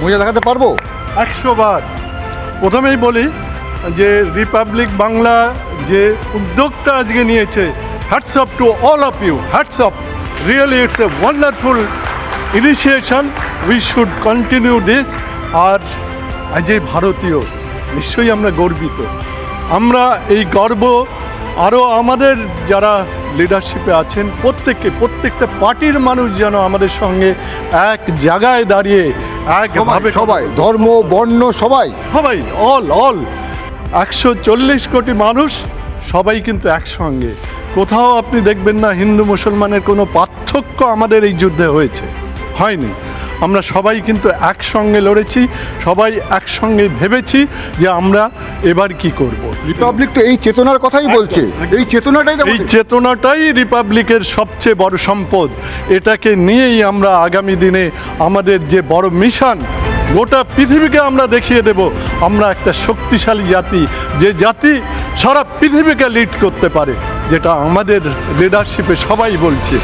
মজা দেখাতে পারবো 100 বার। প্রথমেই বলি যে রিপাবলিক বাংলা যে উদ্যোগটা আজকে নিয়েছে, hats off to all of you, hats off, really it's a wonderful initiation, we should continue this. আর আজ এই ভারতীয় নিশ্চয়ই আমরা গর্বিত। আমরা এই গর্ব আরও আমাদের যারা লিডারশিপে আছেন প্রত্যেকটা পার্টির মানুষ যেন আমাদের সঙ্গে এক জায়গায় দাঁড়িয়ে একভাবে সবাই ধর্ম বর্ণ সবাই অল 140 কোটি মানুষ সবাই কিন্তু একসঙ্গে। কোথাও আপনি দেখবেন না হিন্দু মুসলমানের কোনো পার্থক্য আমাদের এই যুদ্ধে হয়নি। আমরা সবাই কিন্তু একসঙ্গে লড়েছি, সবাই একসঙ্গে ভেবেছি যে আমরা এবার কি করব। রিপাবলিক তো এই চেতনার কথাই বলছে, এই চেতনাটাই রিপাবলিকের সবচেয়ে বড় সম্পদ। এটাকে নিয়েই আমরা আগামী দিনে আমাদের যে বড় মিশন, গোটা পৃথিবীকে আমরা দেখিয়ে দেব আমরা একটা শক্তিশালী জাতি, যে জাতি সারা পৃথিবীকে লিড করতে পারে, যেটা আমাদের লিডারশিপে সবাই বলছে।